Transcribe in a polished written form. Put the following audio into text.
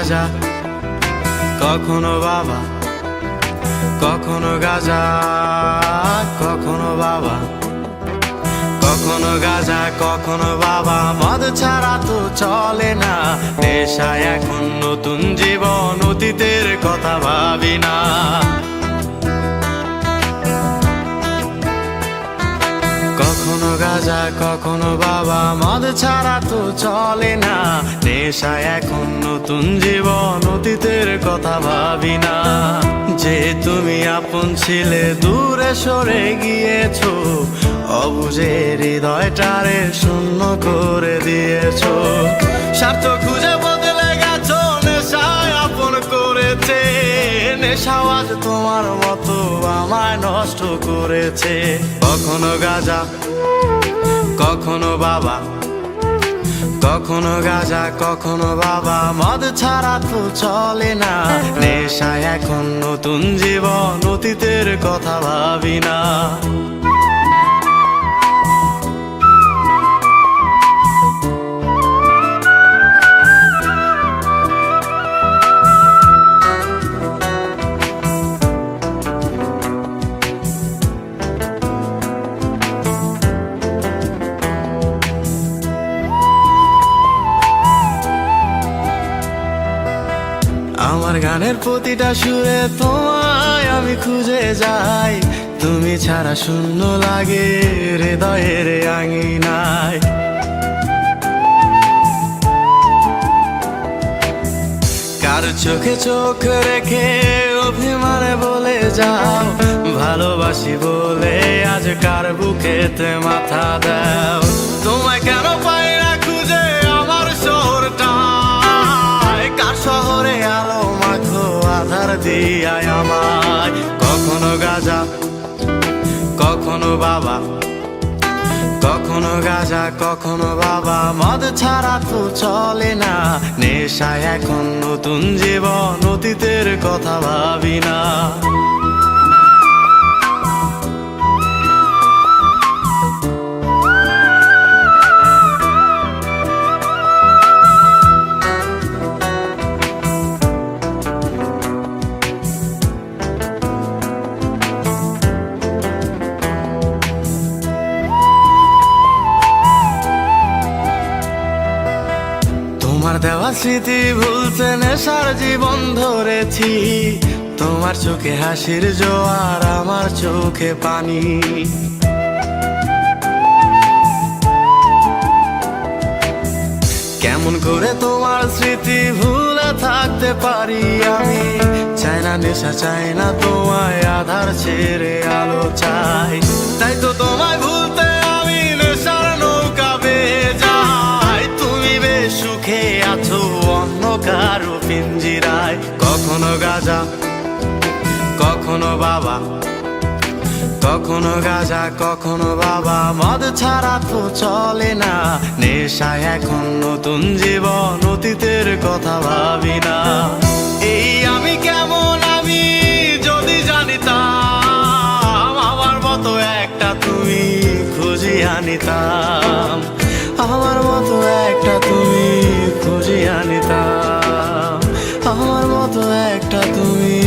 গাঁজা, কখনো বাবা, কখনো গাঁজা, কখনো বাবা, কখনো গাঁজা, কখনো বাবা। মদ ছাড়া তো চলে না, নেশায় এখন নতুন জীবন, অতীতের কথা ভাবি না। কখনো গাঁজা, কখনো বাবা, মদ ছাড়া তো চলে না, নেশায় এখন নতুন জীবন, অতীতের কথা ভাবি না। যে তুমি আপন ছিলে দূরে সরে গিয়েছো, অবুঝে হৃদয়টারে শূন্য করে দিয়েছো। স্বার্থ খুঁজে বদলে গেছো, নেশায় আপন করেছে, নেশাও আজ তোমার মতো আমায় নষ্ট করেছে। কখনো গাঁজা, কখনো বাবা, কখনো গাঁজা, কখনো বাবা, মদ ছাড়া তো চলে না, নেশায় এখন নতুন জীবন, অতীতের কথা ভাবি না। আমার গানের প্রতিটা সুরে তোমায় আমি খুঁজে যাই, তুমি ছাড়া শূন্য লাগে হৃদয়ের আঙিনায়। কার চোখে চোখ রেখে অভিমানে বলে যাও, ভালোবাসি বলে আজ কার বুকেতে মাথা দাও। তোমায় কেন পাই না খুঁজে আমার শহরটা, কার শহরে আলো মাখো আধার দিয়ায় আমায়। কখনো গাঁজা, কখনো বাবা, কখনো গাঁজা, কখনো বাবা, মদ ছাড়া তো চলে না, নেশায় এখন নতুন জীবন, অতীতের কথা ভাবি না। তোমার দেওয়া স্মৃতি ভুলতে নেশার জীবন ধরেছি, তোমার চোখে হাসির জোয়ার, আমার চোখে পানি। কেমন করে তোমার স্মৃতি ভুলে থাকতে পারি আমি, চাই না নেশা, চাই না তোমায় আধার ছেড়ে আলো চাই। তাই তো তোমায় ভুলতে আমি নেশার নৌকা বেয়ে যাই, তুমি বেশ সুখে আছো অন্য কারো পিঞ্জিরায়। কখনো গাঁজা, কখনো বাবা, কখনো গাঁজা, কখনো বাবা, মদ ছাড়া তো চলে না, নেশায় এখন নতুন জীবন, অতীতের কথা ভাবি না। এই আমি কেমন আমি যদি জানিতাম, আমার মতো একটা তুমি খুঁজিয়ে আনিতাম, আমার মতো একটা তুমি খুঁজিয়ে আনিতাম, আমার মতো একটা তুমি